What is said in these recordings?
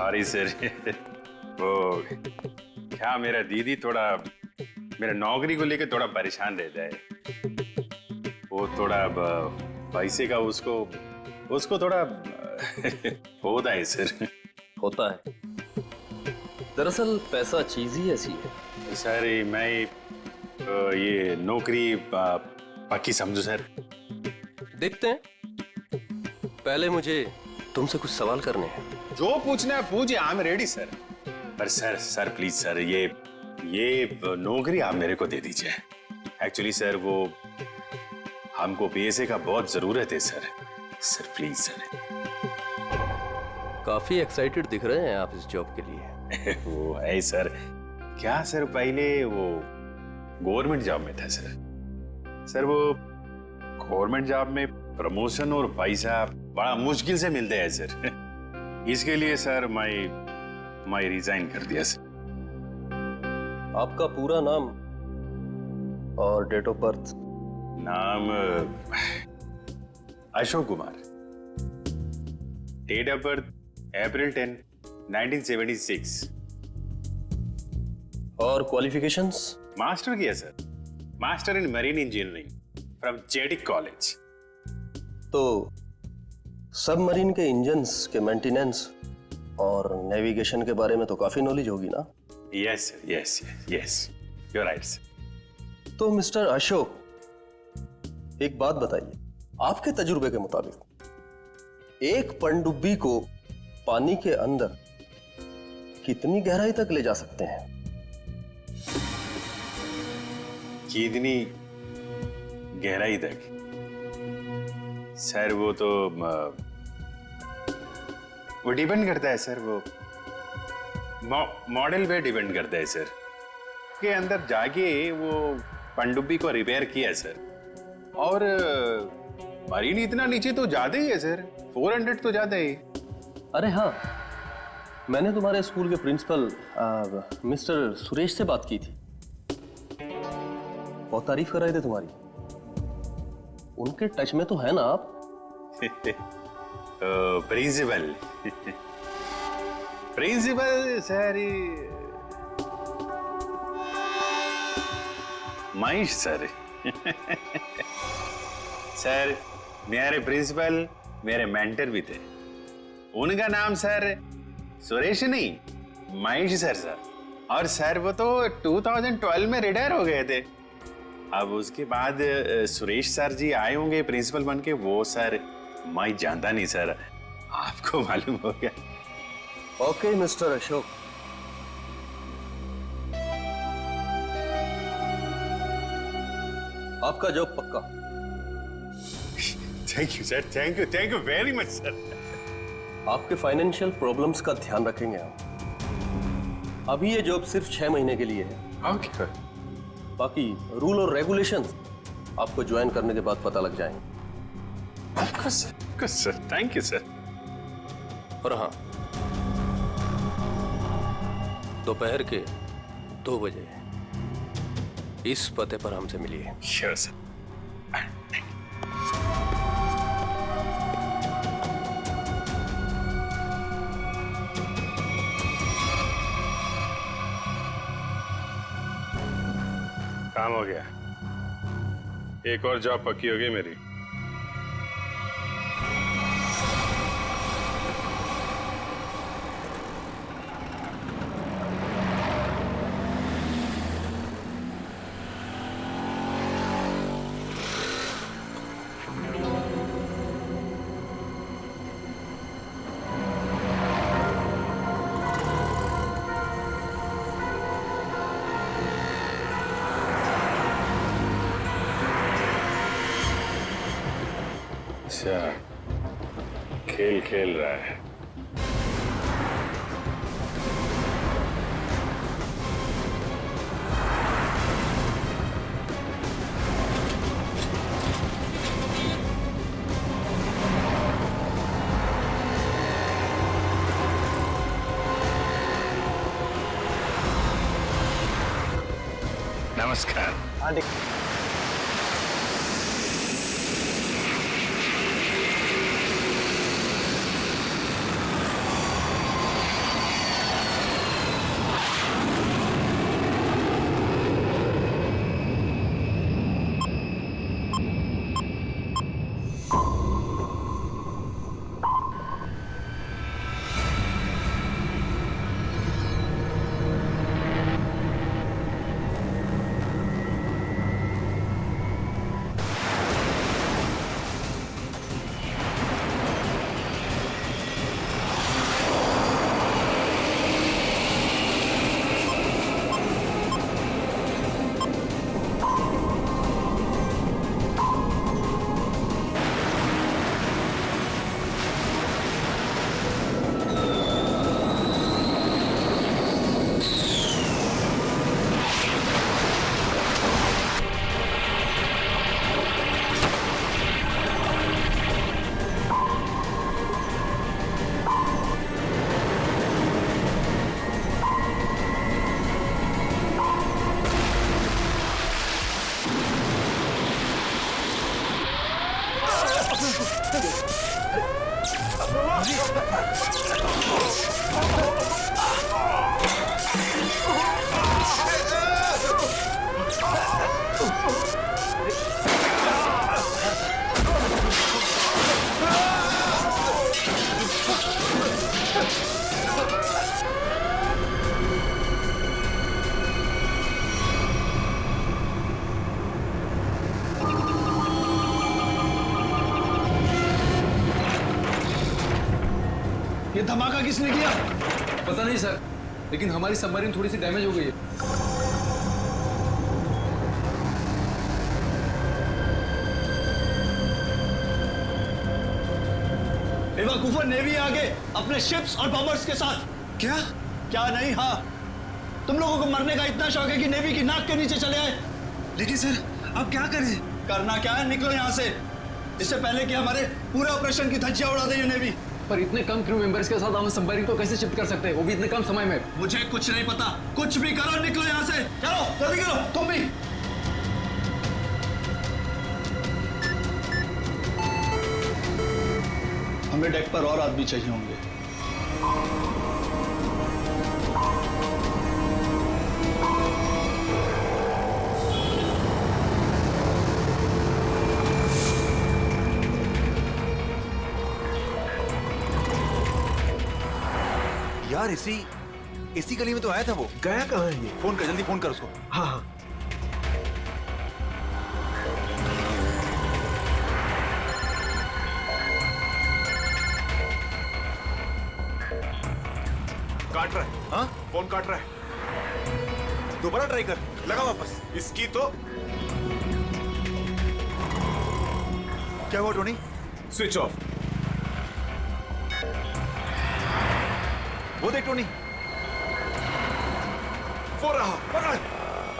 Sorry sir. वो क्या मेरा दीदी थोड़ा मेरा नौकरी को लेकर थोड़ा परेशान रहता है। वो थोड़ा पैसे का उसको उसको थोड़ा होता है सर। होता है। दरअसल पैसा चीज ही ऐसी है। सर मैं ये नौकरी पक्की समझू सर। देखते हैं, पहले मुझे तुमसे कुछ सवाल करने हैं। जो पूछना है पूछिए, आई एम रेडी सर। पर सर प्लीज सर ये नौकरी आप मेरे को दे दीजिए। एक्चुअली सर वो हमको पैसे का बहुत जरूरत है सर प्लीज सर। काफी एक्साइटेड दिख रहे हैं आप इस जॉब के लिए। वो है सर, क्या सर पहले वो गवर्नमेंट जॉब में था सर वो गवर्नमेंट जॉब में प्रमोशन और पैसा बड़ा मुश्किल से मिलते हैं सर। इसके लिए सर मैं रिजाइन कर दिया सर। आपका पूरा नाम और डेट ऑफ बर्थ? नाम Ashok Kumar, date of birth April 10, 1976। और क्वालिफिकेशंस? मास्टर किया sir, master in marine engineering from जेडिक कॉलेज। तो सबमरीन के इंजन्स के मेंटेनेंस और नेविगेशन के बारे में तो काफी नॉलेज होगी ना? Yes sir, yes you are right sir. तो मिस्टर अशोक, एक बात बताइए, आपके तजुर्बे के मुताबिक एक पनडुब्बी को पानी के अंदर कितनी गहराई तक ले जा सकते हैं? कितनी गहराई तक? सर वो तो वो डिपेंड करता है सर, वो मॉडल पे डिपेंड करता है सर। के अंदर जाके वो पनडुब्बी को रिपेयर किया सर। और मरीन इतना नीचे तो जाते ही है सर, 400 तो जाता ही। अरे हाँ, मैंने तुम्हारे स्कूल के प्रिंसिपल मिस्टर सुरेश से बात की थी। बहुत तारीफ कर रहे थे तुम्हारी। उनके टच में तो है ना आप? Principal principal sir Mahesh sir. Sir मेरे प्रिंसिपल मेरे मेंटर भी थे। उनका नाम सर सुरेश नहीं, महेश सर। और सर वो तो 2012 में रिटायर हो गए थे। अब उसके बाद सुरेश सर जी आए होंगे प्रिंसिपल बन के। वो सर मैं जानता नहीं सर, आपको मालूम हो गया। ओके मिस्टर अशोक, आपका जॉब पक्का। Thank you sir, thank you very much sir. आपके फाइनेंशियल प्रॉब्लम्स का ध्यान रखेंगे हम। अभी ये जॉब सिर्फ 6 महीने के लिए है। ओके। बाकी रूल और रेगुलेशंस आपको ज्वाइन करने के बाद पता लग जाएंगे। Of course sir, thank you sir. और हाँ, दोपहर के 2 बजे इस पते पर हमसे मिलिए। Sure sir. काम हो गया, एक और जॉब पक्की होगी मेरी। अच्छा, खेल खेल रहा है। नमस्कार। हाँ देख, धमाका किसने किया? पता नहीं सर, लेकिन हमारी सबमरीन थोड़ी सी डैमेज हो गई है। बेवकूफों, नेवी आगे अपने शिप्स और बॉम्बर्स के साथ। क्या? क्या नहीं? हाँ, तुम लोगों को मरने का इतना शौक है कि नेवी की नाक के नीचे चले आए। लेकिन सर अब क्या करें? करना क्या है, निकलो यहाँ से, इससे पहले कि हमारे पूरे ऑपरेशन की धज्जियां उड़ा दे ये नेवी। पर इतने कम क्रू मेंबर्स के साथ हम सबमरीन को कैसे शिफ्ट कर सकते हैं, वो भी इतने कम समय में? मुझे कुछ नहीं पता, कुछ भी करो, निकलो यहाँ से। चलो जल्दी करो, तुम भी। हमें डेक पर और आदमी चाहिए होंगे। यार इसी गली में तो आया था वो। गया कहाँ है ये? फोन कर, जल्दी फोन कर उसको। हाँ हाँ। काट रहा है। हाँ, फोन काट रहा है। दोबारा ट्राई कर, लगा वापस। इसकी तो क्या हुआ टोनी? Switch off. वो देख टोनी, वो रहा। पकड़।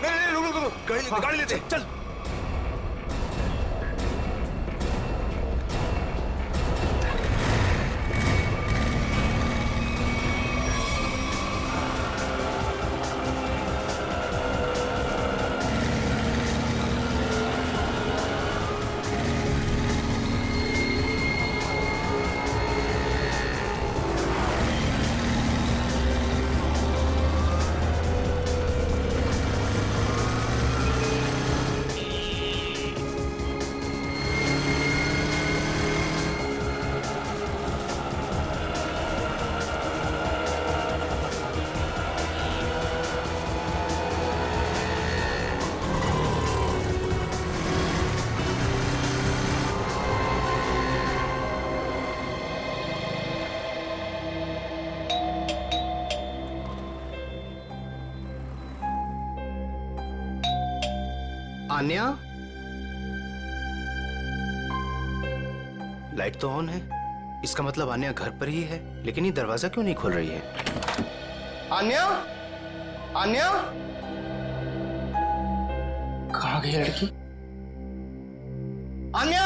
नहीं रुक, गाड़ी लेते चल। आन्या, लाइट तो ऑन है, इसका मतलब आन्या घर पर ही है, लेकिन ये दरवाजा क्यों नहीं खोल रही है? आन्या, आन्या, कहाँ गई लड़की? आन्या,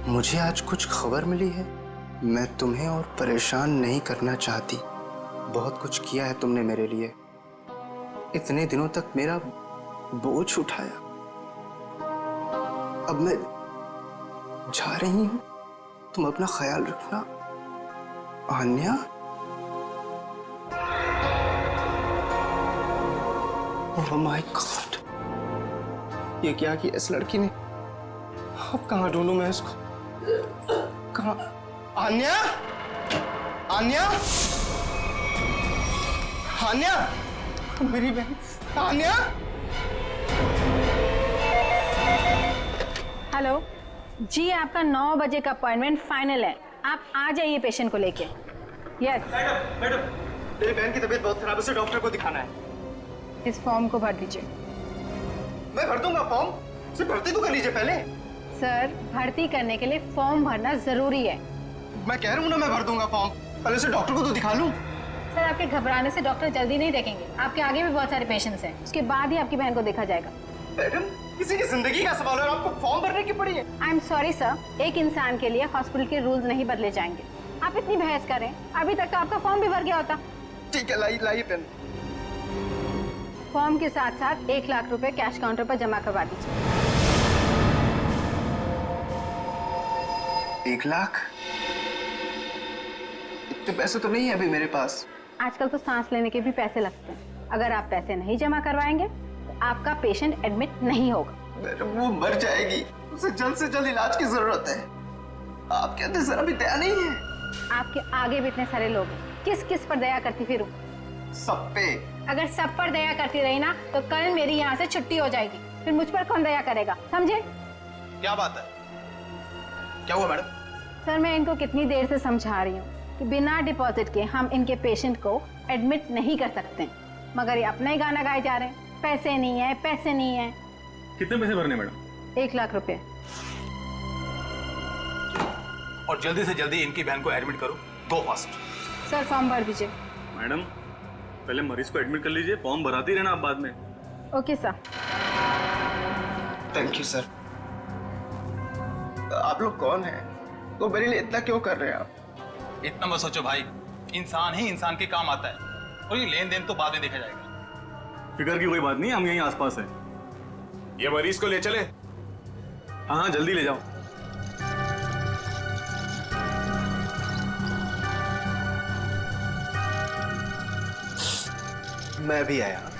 मुझे आज कुछ खबर मिली है। मैं तुम्हें और परेशान नहीं करना चाहती। बहुत कुछ किया है तुमने मेरे लिए, इतने दिनों तक मेरा बोझ उठाया। अब मैं जा रही हूं, तुम अपना ख्याल रखना आन्या। ओह माय गॉड, ये क्या किया इस लड़की ने? अब कहाँ ढूंढूं मैं इसको? कहाँ? आन्या, आन्या, आन्या, मेरी बहन आन्या। हेलो जी, आपका 9 बजे का अपॉइंटमेंट फाइनल है, आप आ जाइए पेशेंट को लेके। यस मैडम, मेरी बहन की तबीयत बहुत खराब है, उसे डॉक्टर को दिखाना है। इस फॉर्म को भर दीजिए। मैं भर दूंगा फॉर्म, सिर्फ भर्ती तो कर लीजिए पहले। सर, भर्ती करने के लिए फॉर्म भरना जरूरी है। मैं कह रहा हूँ ना, मैं भर दूंगा फॉर्म, पहले से डॉक्टर को तो दिखा लूं। सर, आपके घबराने से डॉक्टर जल्दी नहीं देखेंगे, आपके आगे भी बहुत सारे पेशेंट्स हैं, उसके बाद ही आपकी बहन को देखा जाएगा। मैडम, किसी की जिंदगी का सवाल है और आपको फॉर्म भरने की पड़ी है। आई एम सॉरी सर, एक इंसान के लिए हॉस्पिटल के रूल्स नहीं बदले जाएंगे। आप इतनी बहस करें, अभी तक तो आपका फॉर्म भी भर गया होता। ठीक है, लाइए पेन। फॉर्म के साथ साथ 1 लाख रुपए कैश काउंटर पर जमा करवा दीजिए। 1 लाख? इतने पैसे तो नहीं है अभी मेरे पास। आजकल तो सांस लेने के भी पैसे लगते हैं, अगर आप पैसे नहीं जमा करवाएंगे तो आपका पेशेंट एडमिट नहीं होगा। मैडम, वो मर जाएगी, उसे जल्द से जल्द इलाज की जरूरत है। आपके अंदर जरा भी दया नहीं है। आपके आगे भी इतने सारे लोग हैं, किस किस पर दया करती फिरूं? सब पे। अगर सब पर दया करती रही ना तो कल मेरी यहाँ से छुट्टी हो जाएगी। फिर मुझ पर कौन दया करेगा, समझे? क्या बात है? क्या हुआ मैडम? सर, मैं इनको कितनी देर से समझा रही हूँ कि बिना डिपॉजिट के हम इनके पेशेंट को एडमिट नहीं कर सकते, मगर ये अपना ही गाना गाए जा रहे हैं, पैसे नहीं है, पैसे नहीं है। कितने पैसे भरने मैडम? 1 लाख रुपए। और जल्दी से जल्दी इनकी बहन को एडमिट करो, गो फास्ट। सर, फॉर्म भर दीजिए। मैडम पहले मरीज को एडमिट कर लीजिए, फॉर्म भराते ही रहना आप बाद में। Okay sir. Thank you sir. आप लोग कौन हैं? तो मेरे लिए इतना क्यों कर रहे हैं आप? इतना मत सोचो भाई, इंसान ही इंसान के काम आता है, और ये लेन देन तो बाद में देखा जाएगा। फिक्र की कोई बात नहीं, हम यहीं आसपास हैं। ये मरीज को ले चले। हाँ हाँ जल्दी ले जाओ। मैं भी आया।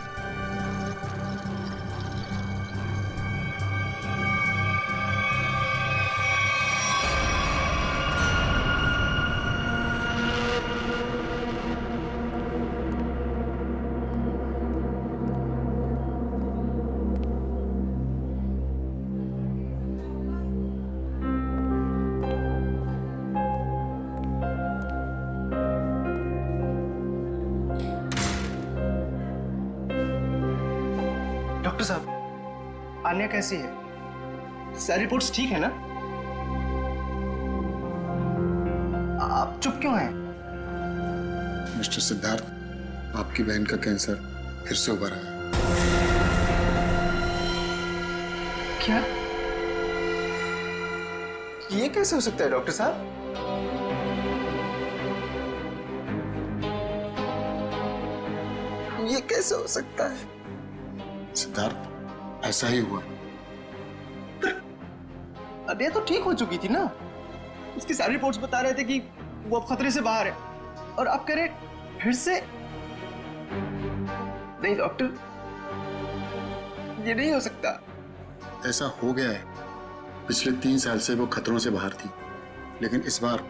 डॉक्टर साहब, आन्या कैसी है? सारी रिपोर्ट्स ठीक है ना? आप चुप क्यों हैं? मिस्टर सिद्धार्थ, आपकी बहन का कैंसर फिर से उभरा है। क्या? ये कैसे हो सकता है डॉक्टर साहब? ये कैसे हो सकता है? सिद्धार्थ, ऐसा ही हुआ। अरे तो ठीक हो चुकी थी ना, उसकी सारी रिपोर्ट्स बता रहे थे कि वो अब खतरे से बाहर है, और आप कह रहे फिर से? नहीं डॉक्टर, ये नहीं हो सकता। ऐसा हो गया है। पिछले 3 साल से वो खतरों से बाहर थी, लेकिन इस बार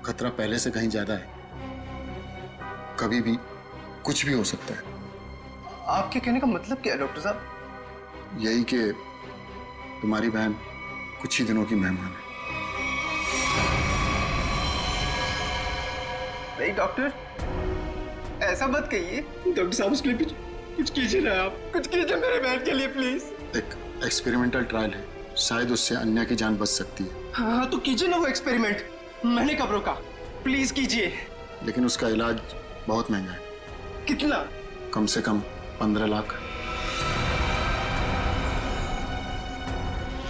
खतरा पहले से कहीं ज्यादा है। कभी भी कुछ भी हो सकता है। आपके कहने का मतलब क्या है डॉक्टर साहब? यही कि तुम्हारी बहन कुछ ही दिनों की मेहमान है। नहीं डॉक्टर, ऐसा मत कहिए। डॉक्टर साहब, उसके लिए कुछ कीजिए ना, आप कुछ कीजिए मेरे बहन के लिए प्लीज। एक एक्सपेरिमेंटल ट्रायल है, शायद उससे अन्या की जान बच सकती है। हाँ तो कीजिए ना वो एक्सपेरिमेंट, मैंने कब रोका? प्लीज कीजिए। लेकिन उसका इलाज बहुत महंगा है। कितना? कम से कम 15 लाख।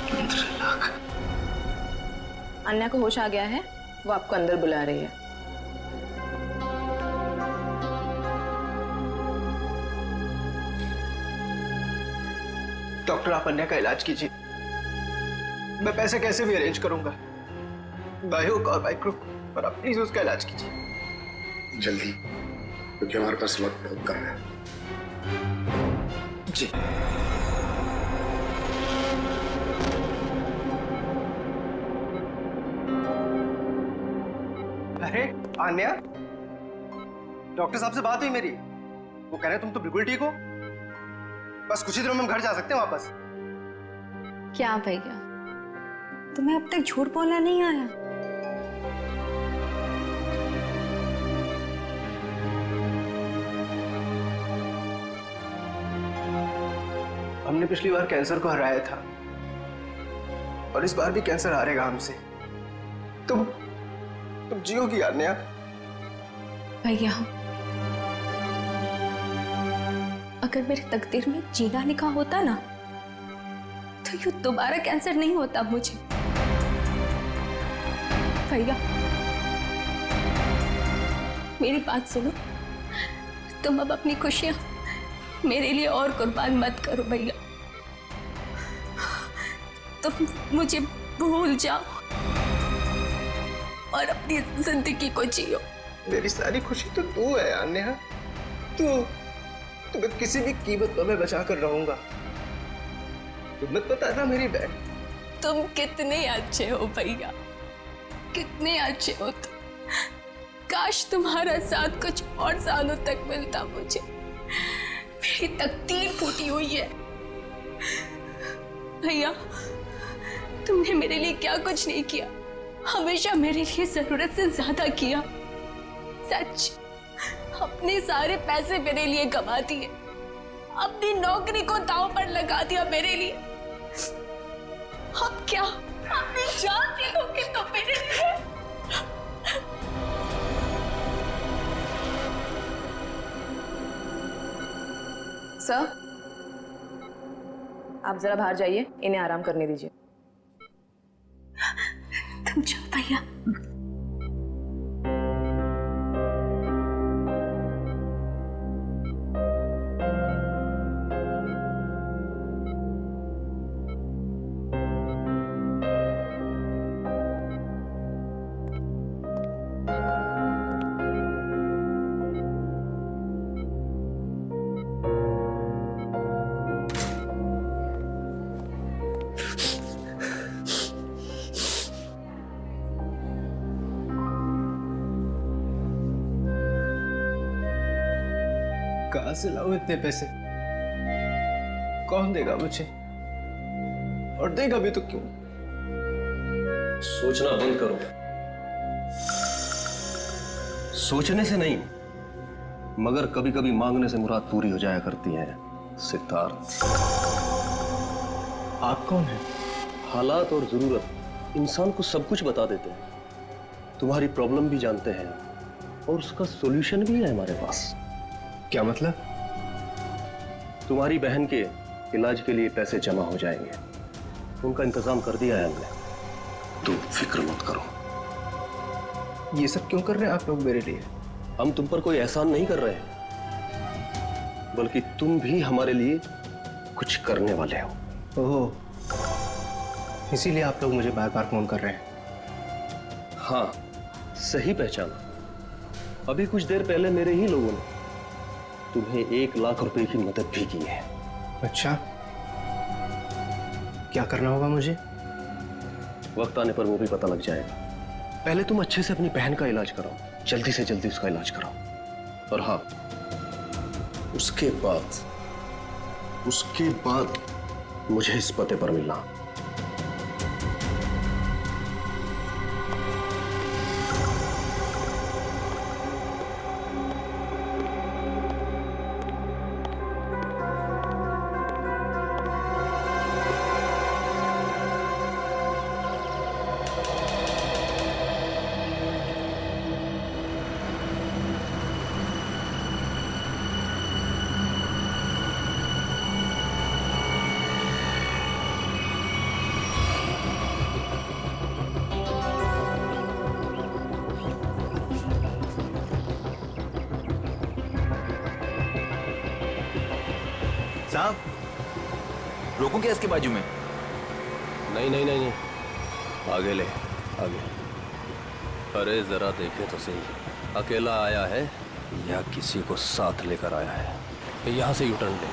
15 लाख? अन्या को होश आ गया है, वो आपको अंदर बुला रही है। डॉक्टर, आप अन्या का इलाज कीजिए। मैं पैसे कैसे भी अरेंज करूंगा, बाय हुक और बाय क्रुक, पर आप प्लीज उसका इलाज कीजिए जल्दी, क्योंकि हमारे पास वक्त बहुत कम है। जी। अरे आन्या, डॉक्टर साहब से बात हुई मेरी, वो कह रहे तुम तो बिल्कुल ठीक हो, बस कुछ ही दिनों में हम घर जा सकते हैं वापस। क्या भैया, तुम्हें अब तक झूठ बोलना नहीं आया? हमने पिछली बार कैंसर को हराया था, और इस बार भी कैंसर हारेगा हमसे। तुम जियोगी आन्या। भैया, अगर मेरी तकदीर में जीना लिखा होता ना, तो यूं दोबारा कैंसर नहीं होता मुझे। भैया, मेरी बात सुनो, तुम अब अपनी खुशियां मेरे लिए और कुर्बान मत करो भैया। तुम मुझे भूल जाओ और अपनी जिंदगी को जियो। मेरी सारी खुशी तो तू है आन्या, तुम्हें किसी भी कीमत पर मैं बचा कर रहूंगा। तुम मत बताना मेरी बहन। तुम कितने अच्छे हो भैया, कितने अच्छे हो तुम। काश तुम्हारा साथ कुछ और सालों तक मिलता मुझे। मेरी तकदीर फूटी हुई है। भैया, तुमने मेरे लिए क्या कुछ नहीं किया, हमेशा मेरे लिए जरूरत से ज्यादा किया। सच, अपने सारे पैसे मेरे लिए कमा दिए, अपनी नौकरी को दांव पर लगा दिया मेरे लिए। अब क्या अपनी जान दे दोगे तो मेरे लिए? सर, आप जरा बाहर जाइए, इन्हें आराम करने दीजिए। तुम जाओ भैया। कहाँ से लाऊं इतने पैसे? कौन देगा मुझे? और देगा भी तो क्यों? सोचना बंद करो। सोचने से नहीं, मगर कभी कभी मांगने से मुराद पूरी हो जाया करती है सिद्धार्थ। आप कौन हैं? हालात और जरूरत इंसान को सब कुछ बता देते हैं। तुम्हारी प्रॉब्लम भी जानते हैं और उसका सॉल्यूशन भी है हमारे पास। क्या मतलब? तुम्हारी बहन के इलाज के लिए पैसे जमा हो जाएंगे, उनका इंतजाम कर दिया है हमने। तुम फिक्र मत करो। ये सब क्यों कर रहे हैं आप लोग मेरे लिए? हम तुम पर कोई एहसान नहीं कर रहे हैं, बल्कि तुम भी हमारे लिए कुछ करने वाले हो। ओह, इसीलिए आप लोग मुझे बार बार फोन कर रहे हैं। हाँ, सही पहचाना। अभी कुछ देर पहले मेरे ही लोगों ने तुम्हें 1 लाख रुपए की मदद भी की है। अच्छा, क्या करना होगा मुझे? वक्त आने पर वो भी पता लग जाएगा। पहले तुम अच्छे से अपनी बहन का इलाज कराओ, जल्दी से जल्दी उसका इलाज कराओ। और हाँ, उसके बाद मुझे इस पते पर मिलना। साहब, रोको क्या इसके बाजू में? नहीं, आगे ले, आगे। अरे जरा देखे तो सही, अकेला आया है या किसी को साथ लेकर आया है? यहां से यूटर्न ले।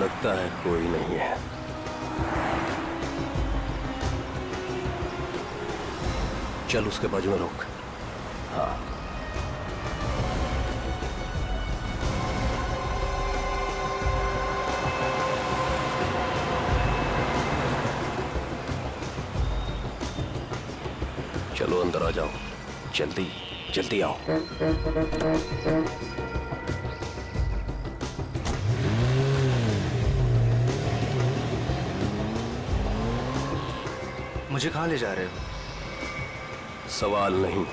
लगता है कोई नहीं है। चल उसके बाजू में रोक। हाँ, चलो अंदर आ जाओ, जल्दी जल्दी आओ। मुझे कहाँ ले जा रहे हो? सवाल नहीं,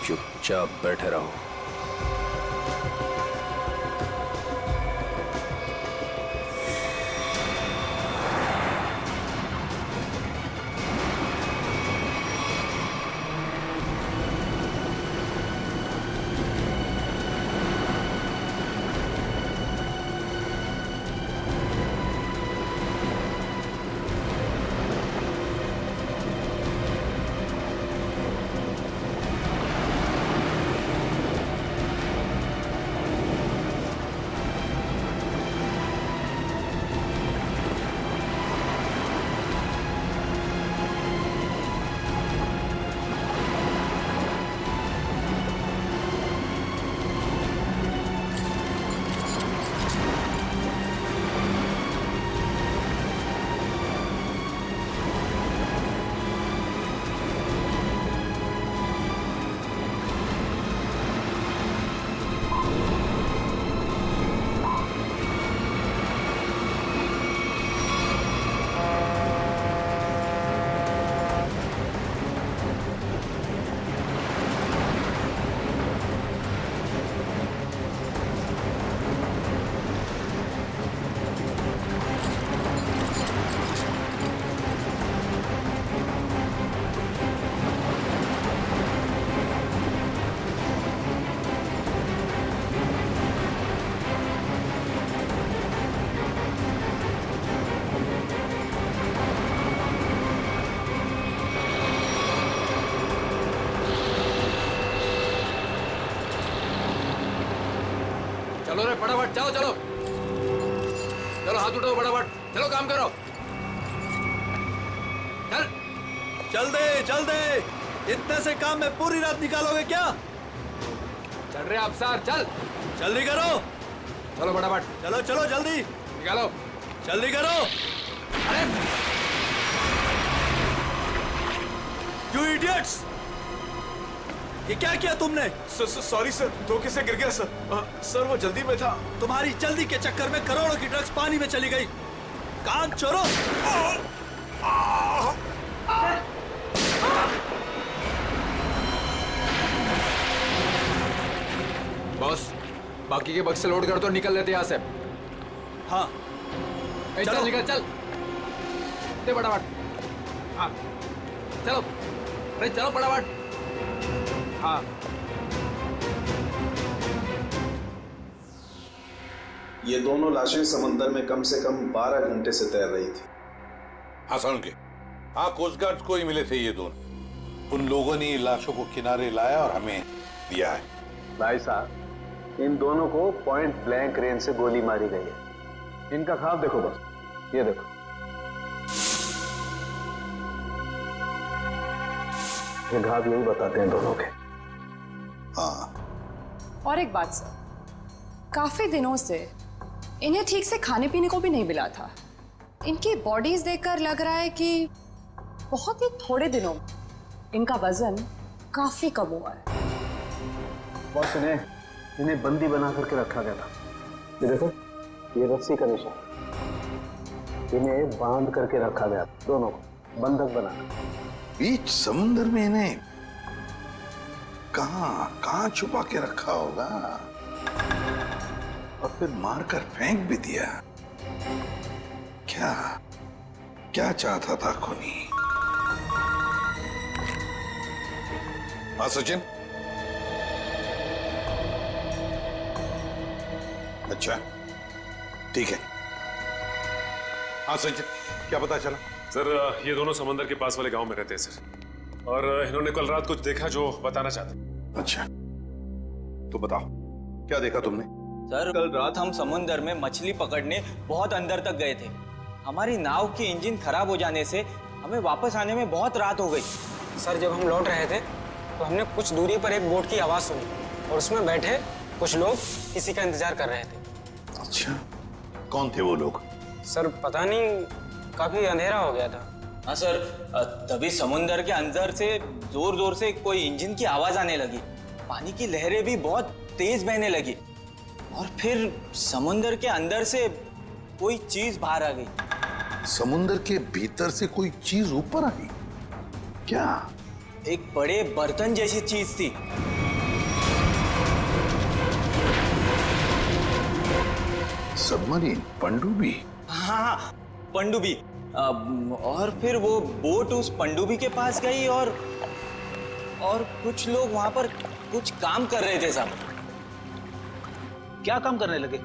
चुपचाप बैठे रहो। चलो रे फटाफट, चलो चलो चलो, हाथ उठाओ फटाफट, चलो काम करो, चल। चल दे, इतने से काम में पूरी रात निकालोगे क्या? चल रहे आप सर, चल जल्दी करो, चलो फटाफट, चलो चलो जल्दी निकालो, जल्दी करो। अरे यू इडियट्स, ये क्या किया तुमने? सॉरी सर, धोखे से गिर गया सर। सर वो जल्दी में था। तुम्हारी जल्दी के चक्कर में करोड़ों की ड्रग्स पानी में चली गई। कान चोरो। बॉस, बाकी के बक्से लोड कर दो, निकल लेते यहाँ से। हाँ चल निकल, चल दे फटाफट। हाँ चलो, अरे चलो फटाफट। हाँ ये दोनों लाशें समंदर में कम से कम 12 घंटे से तैर रही थी। हाँ सुन के, हाँ कोस्ट गार्ड को ही मिले थे ये दोनों। उन लोगों ने लाशों को किनारे लाया और हमें दिया है। भाई साहब, इन दोनों को पॉइंट ब्लैंक रेंज से गोली मारी गई है। इनका ख्वाब देखो बस, ये देखो। ये घाव यही बताते हैं दोनों के। हाँ। और एक बात सर, काफी दिनों से इन्हें ठीक से खाने पीने को भी नहीं मिला था। इनकी बॉडीज देखकर लग रहा है कि बहुत ही थोड़े दिनों में इनका वजन काफी कम हुआ है। बॉस, इन्हें बंदी बना करके रखा गया था। ये देखो, ये रस्सी का निशान। इन्हें बांध करके रखा गया, दोनों को बंधक बना। बीच समुद्र में इन्हें कहां छुपा के रखा होगा, और फिर मारकर फेंक भी दिया। क्या चाहता था खूनी? हाँ सचिन, अच्छा ठीक है। हाँ सचिन, क्या पता चला? सर ये दोनों समंदर के पास वाले गांव में रहते हैं सर, और इन्होंने कल रात कुछ देखा जो बताना चाहते। अच्छा तो बताओ, क्या देखा तुमने? सर कल रात हम समुंदर में मछली पकड़ने बहुत अंदर तक गए थे। हमारी नाव की इंजन खराब हो जाने से हमें वापस आने में बहुत रात हो गई। सर जब हम लौट रहे थे तो हमने कुछ दूरी पर एक बोट की आवाज सुनी, और उसमें बैठे कुछ लोग किसी का इंतजार कर रहे थे। अच्छा, कौन थे वो लोग? सर पता नहीं, काफी अंधेरा हो गया था। हाँ सर, तभी समुंदर के अंदर से जोर जोर से कोई इंजन की आवाज आने लगी। पानी की लहरें भी बहुत तेज बहने लगी, और फिर समुंदर के अंदर से कोई चीज बाहर आ गई। समुंदर के भीतर से कोई चीज ऊपर आई? क्या? एक बड़े बर्तन जैसी चीज थी। सबमरीन, पनडुब्बी? हाँ, पनडुब्बी। और फिर वो बोट उस पनडुब्बी के पास गई, और कुछ लोग वहां पर कुछ काम कर रहे थे साहब। क्या काम करने लगे?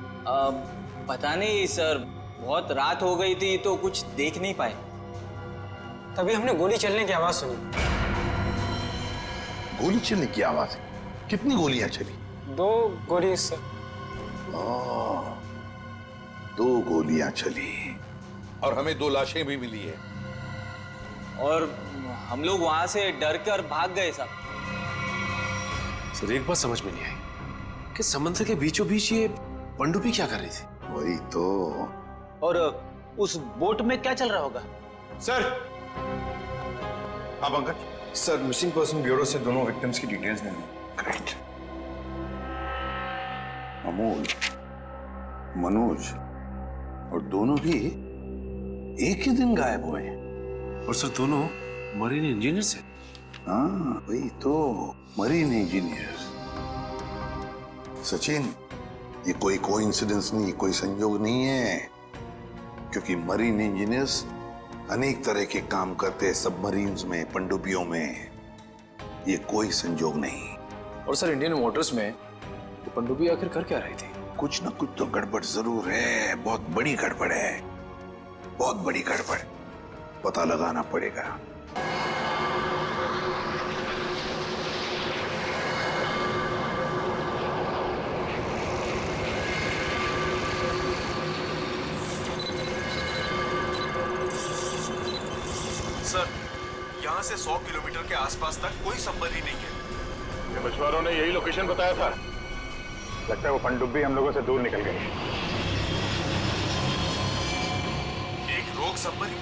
पता नहीं सर, बहुत रात हो गई थी तो कुछ देख नहीं पाए। तभी हमने गोली चलने की आवाज सुनी। गोली चलने की आवाज? कितनी गोलियां चली? 2 गोली सर। 2 गोलियां चली, और हमें 2 लाशें भी मिली है। और हम लोग वहां से डर कर भाग गए साहब। सर एक बात समझ में नहीं आई कि समंदर के बीचों बीच ये पनडुब्बी क्या कर रही थी? वही तो। और उस बोट में क्या चल रहा होगा? सर। हाँ Pankaj. Sir missing person bureau से दोनों विक्टिम्स की डिटेल्स मिली। ग्रेट। अमोल, मनोज, और दोनों भी एक ही दिन गायब हुए हैं। और सर दोनों मरीन इंजीनियर से? हाँ वही तो, मरीन इंजीनियर्स। सचिन, ये कोई कोइंसिडेंस नहीं, कोई संयोग नहीं है, क्योंकि मरीन इंजीनियर्स अनेक तरह के काम करते हैं सबमरीन्स में, पनडुब्बियों में। ये कोई संयोग नहीं। और सर इंडियन वाटर्स में तो पनडुब्बी आखिर कर क्या रही थी? कुछ ना कुछ तो गड़बड़ जरूर है, बहुत बड़ी गड़बड़ है, बहुत बड़ी गड़बड़। पता लगाना पड़ेगा। से 100 किलोमीटर के आसपास तक कोई सबमरीन नहीं है। ये मछुआरों ने यही लोकेशन बताया था। लगता है वो पनडुब्बी हम लोगों से दूर निकल गई। एक रोग सबमरीन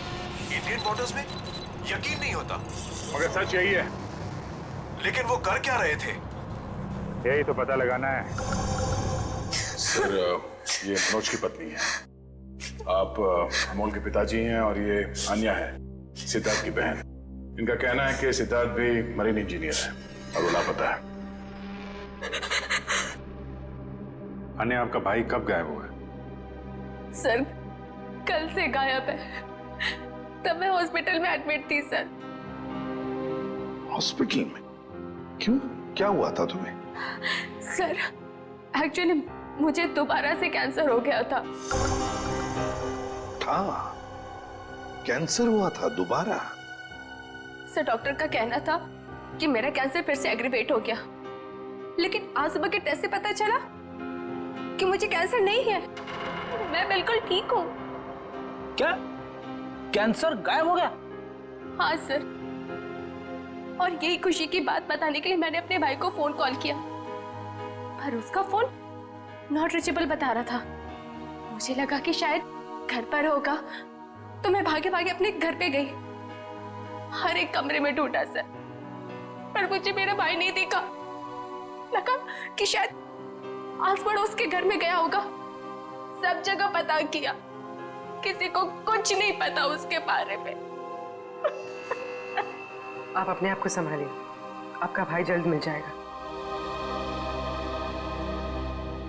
इंडियन वाटर्स में, यकीन नहीं होता। मगर सच यही है। लेकिन वो कर क्या रहे थे? यही तो पता लगाना है। सर, ये मनोज की पत्नी है। आप अमोल के पिताजी हैं और ये आन्या है, सिद्धार्थ की बहन। इनका कहना है कि सिद्धार्थ भी मरीन इंजीनियर है और वो लापता है। अन्य आपका भाई कब गायब हुआ? सर, कल से गायब है। तब मैं हॉस्पिटल में एडमिट थी सर। हॉस्पिटल में? क्यों? क्या हुआ था तुम्हें? सर, एक्चुअली मुझे दोबारा से कैंसर हो गया था। कैंसर हुआ था दोबारा? सर, डॉक्टर का कहना था कि मेरा कैंसर फिर से एग्रीवेट हो गया, लेकिन आज सुबह के टेस्ट से पता चला कि मुझे कैंसर नहीं है। मैं बिल्कुल ठीक हूँ। क्या? कैंसर गायब हो गया? हाँ सर, और यही खुशी की बात बताने के लिए मैंने अपने भाई को फोन कॉल किया, पर उसका फोन नॉट रीचेबल बता रहा था। मुझे लगा कि शायद घर पर होगा, तो मैं भागे भागे अपने घर पे गई। हर एक कमरे में ढूंढा सर, पर मुझे मेरा भाई नहीं दिखा। लगा कि शायद आस पड़ोस के घर में गया होगा। सब जगह पता किया, किसी को कुछ नहीं पता उसके बारे में। आप अपने आप को संभालिए, आपका भाई जल्द मिल जाएगा।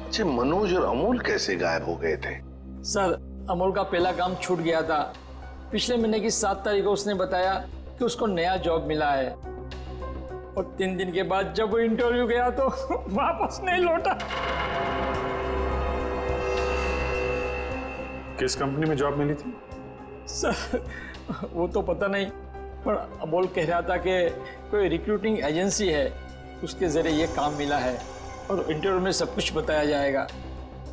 अच्छा, मनोज और अमोल कैसे गायब हो गए थे? सर, अमोल का पहला काम छूट गया था। पिछले महीने की 7 तारीख को उसने बताया कि उसको नया जॉब मिला है, और 3 दिन के बाद जब वो इंटरव्यू गया तो वापस नहीं लौटा। किस कंपनी में जॉब मिली थी? सर, वो तो पता नहीं, पर अमोल कह रहा था कि कोई रिक्रूटिंग एजेंसी है, उसके जरिए ये काम मिला है और इंटरव्यू में सब कुछ बताया जाएगा।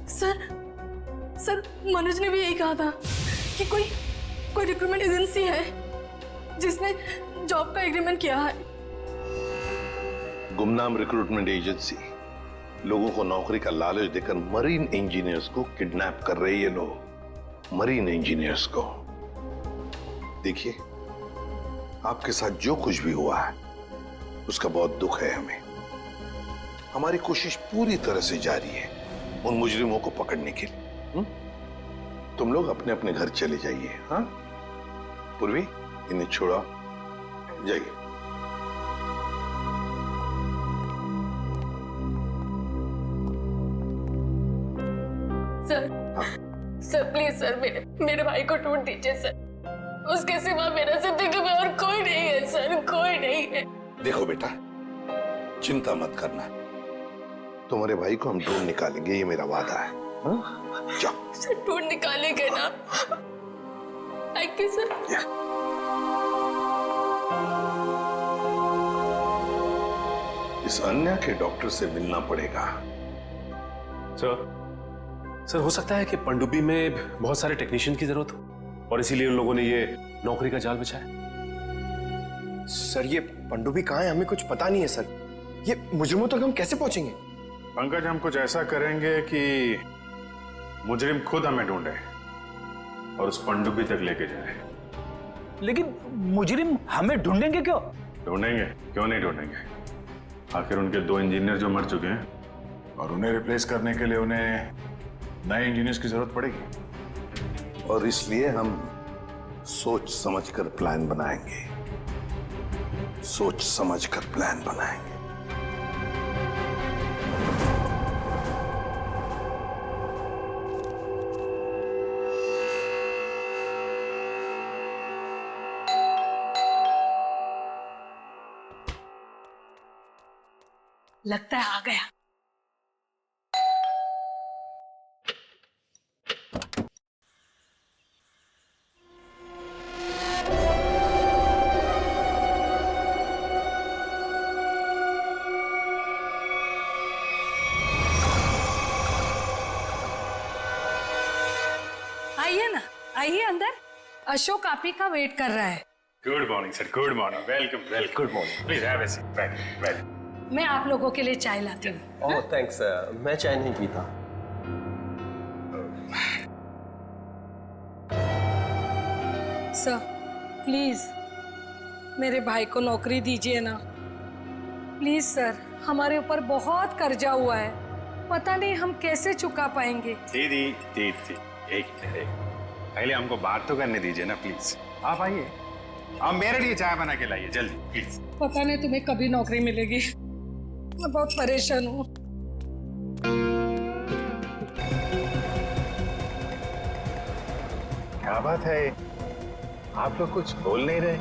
सर, मनोज ने भी यही कहा था कि कोई रिक्रूटमेंट एजेंसी है जिसने जॉब का एग्रीमेंट किया है। गुमनाम रिक्रूटमेंट एजेंसी लोगों को नौकरी का लालच देकर मरीन इंजीनियर्स को किडनैप कर रही है। लोग मरीन इंजीनियर्स को। देखिए, आपके साथ जो कुछ भी हुआ है उसका बहुत दुख है हमें। हमारी कोशिश पूरी तरह से जारी है उन मुजरिमों को पकड़ने के लिए। तुम लोग अपने अपने घर चले जाइए। हाँ पूर्वी, इन्हें छोड़ो, जाइए। सर प्लीज सर, मेरे भाई को ढूंढ दीजिए सर। उसके सिवा मेरा जिंदगी में और कोई नहीं है सर, कोई नहीं है। देखो बेटा, चिंता मत करना, तुम्हारे भाई को हम ढूंढ निकालेंगे, ये मेरा वादा है। जाओ सर, ढूंढ निकालेंगे ना? Thank you sir. इस अन्य के डॉक्टर से मिलना पड़ेगा। सर, हो सकता है कि पनडुब्बी में बहुत सारे टेक्नीशियन की जरूरत हो और इसीलिए उन लोगों ने ये नौकरी का जाल बिछाया। सर, ये पनडुब्बी कहाँ है? हमें कुछ पता नहीं है सर। ये मुजरिमों तक हम कैसे पहुंचेंगे? पंकज, हम कुछ ऐसा करेंगे कि मुजरिम खुद हमें ढूंढे और उस पनडुब्बी तक लेके जाए। लेकिन मुजरिम हमें ढूंढेंगे क्यों? ढूंढेंगे, क्यों नहीं ढूंढेंगे? आखिर उनके 2 इंजीनियर जो मर चुके हैं, और उन्हें रिप्लेस करने के लिए उन्हें नए इंजीनियर्स की जरूरत पड़ेगी। और इसलिए हम सोच समझकर प्लान बनाएंगे, सोच समझकर प्लान बनाएंगे। लगता है आ गया। आइए ना, आइए अंदर। अशोक आप ही का वेट कर रहा है। Good morning sir, good morning, welcome welcome, good morning, please have a seat, well. मैं आप लोगों के लिए चाय लाती हूँ। ओह थैंक्स, मैं चाय नहीं पीता। सर प्लीज मेरे भाई को नौकरी दीजिए ना, प्लीज सर। हमारे ऊपर बहुत कर्जा हुआ है, पता नहीं हम कैसे चुका पाएंगे। दीदी दीदी एक मिनट, पहले हमको बात तो करने दीजिए ना प्लीज। आप आइए, आप मेरे लिए चाय बना के लाइए जल्दी प्लीज। पता नहीं तुम्हें कभी नौकरी मिलेगी, मैं बहुत परेशान हूँ। क्या बात है, आप लोग कुछ बोल नहीं रहे?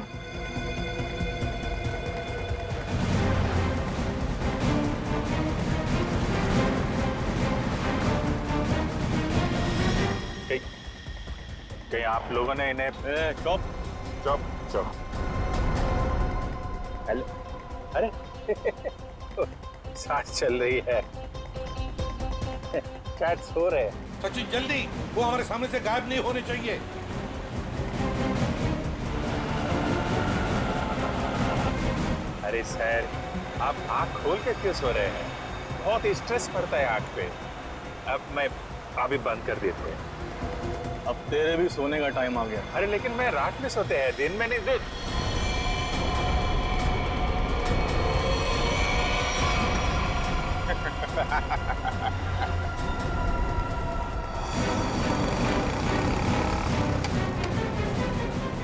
कहीं आप लोगों ने इन्हें चुप चुप चुप, हेलो, अरे सांस चल रही है, शायद सो रहे हैं। सचिन जल्दी, वो हमारे सामने से गायब नहीं होने चाहिए। अरे सर, आप आंख खोल के क्यों सो रहे हैं? बहुत स्ट्रेस पड़ता है आंख पे। अब मैं अभी बंद कर देते हैं। अब तेरे भी सोने का टाइम आ गया। अरे लेकिन मैं रात में सोते हैं, दिन में नहीं।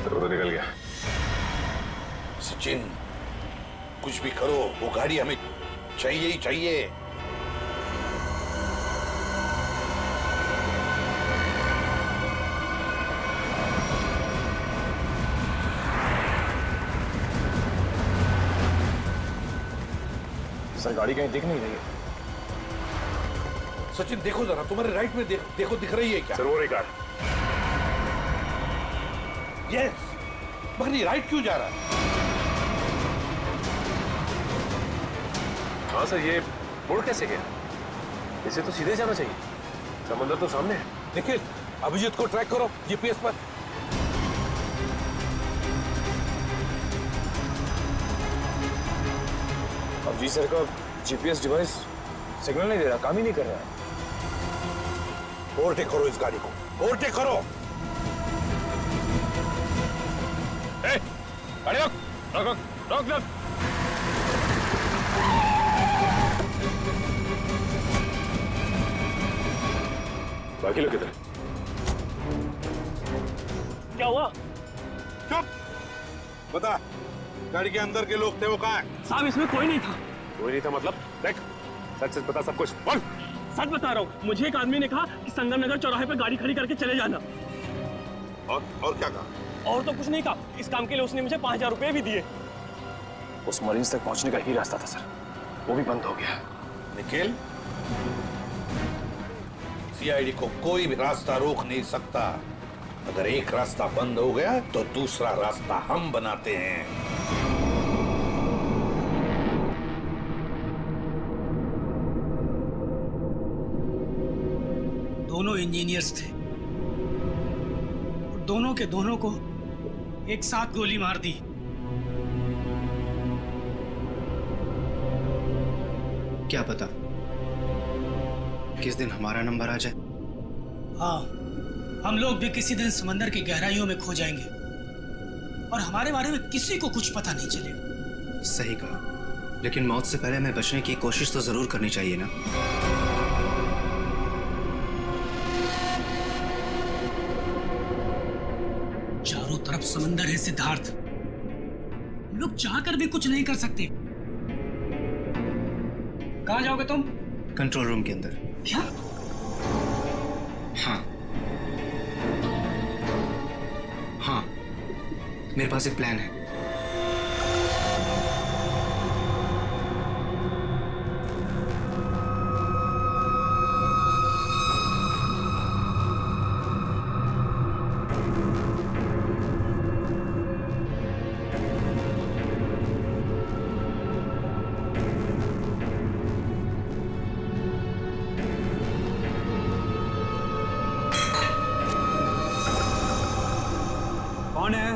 तो निकल गया। सचिन कुछ भी करो, वो गाड़ी हमें चाहिए ही चाहिए। सर गाड़ी कहीं दिख नहीं रही है। सचिन देखो जरा, तुम्हारे राइट में देखो दिख रही है क्या? सर वो रही कार। यस, मगर ये राइट क्यों जा रहा है? हाँ सर, ये मुड़ कैसे गया? इसे तो सीधे जाना चाहिए, समंदर तो सामने है। निखिल, अभिजीत को ट्रैक करो जीपीएस पर। अब जी सर का जीपीएस डिवाइस सिग्नल नहीं दे रहा, काम ही नहीं कर रहा है। ओवरटेक करो इस गाड़ी को, ओवरटेक करो। गाड़ी रोक रोक रोक रोक रोक। बाकी लोग किधर? क्या हुआ? चुप, बता, गाड़ी के अंदर के लोग थे वो कहाँ हैं? साहब इसमें कोई नहीं था। कोई नहीं था मतलब? देख, सच सच बता सब कुछ, बोल। सच बता रहा हूँ, मुझे एक आदमी ने कहा कि संगम नगर चौराहे पे गाड़ी खड़ी करके चले जाना। और क्या कहा? और तो कुछ नहीं कहा, इस काम के लिए उसने मुझे 5000 रुपए भी दिए। उस मरीज तक पहुंचने का ही रास्ता था सर, वो भी बंद हो गया। निखिल, सीआईडी को कोई भी रास्ता रोक नहीं सकता। अगर एक रास्ता बंद हो गया तो दूसरा रास्ता हम बनाते हैं। दोनों इंजीनियर्स थे, दोनों के दोनों को एक साथ गोली मार दी। क्या पता किस दिन हमारा नंबर आ जाए। हाँ, हम लोग भी किसी दिन समंदर की गहराइयों में खो जाएंगे और हमारे बारे में किसी को कुछ पता नहीं चलेगा। सही कहा, लेकिन मौत से पहले हमें बचने की कोशिश तो जरूर करनी चाहिए ना। चारों तरफ समंदर है सिद्धार्थ, हम लोग चाहकर भी कुछ नहीं कर सकते। कहाँ जाओगे तुम? कंट्रोल रूम के अंदर। क्या? हाँ हाँ, मेरे पास एक प्लान है। कौन है?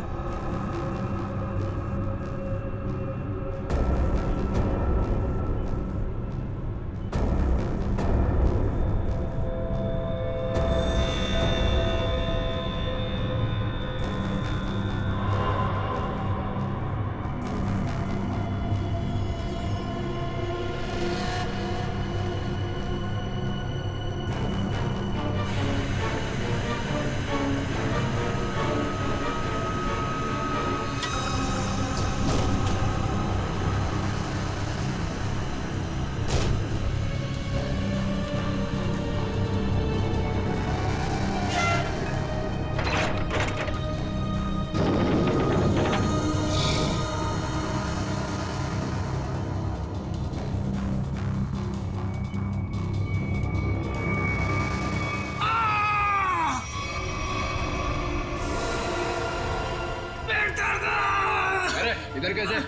कैसे?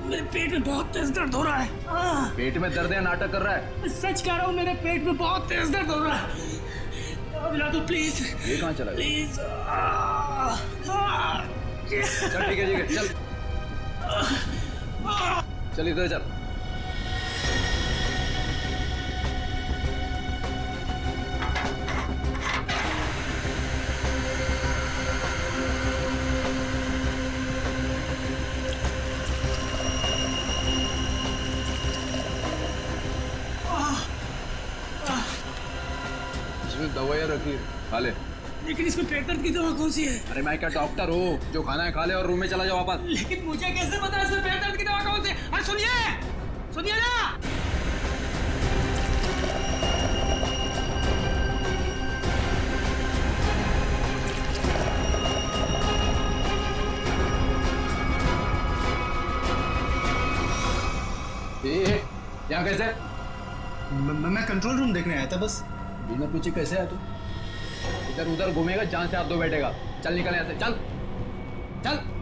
मेरे पेट में बहुत तेज दर्द हो रहा है। पेट में दर्द है, नाटक कर रहा है? सच कह रहा हूँ, मेरे पेट में बहुत तेज दर्द हो रहा है। दवा दिला दो प्लीज। ये कहाँ चला गया? प्लीज। चल ठीक है चल चल इधर चल। इसमें दवाइयाँ रखी है, खा ले। लेकिन इसमें पेट दर्द की दवा कौन सी है? अरे मैं क्या डॉक्टर हूँ? जो खाना है खा ले और रूम में चला जाओ वापस। लेकिन मुझे कैसे पता है इसमें पेट दर्द की दवा कौन सी है? अरे सुनिए, सुनिए ना। यहाँ कैसे? मैं कंट्रोल रूम देखने आया था बस। बिना पूछे कैसे आया तू? इधर उधर घूमेगा, जहां से आप दो बैठेगा। चल निकल यहाँ से, चल चल।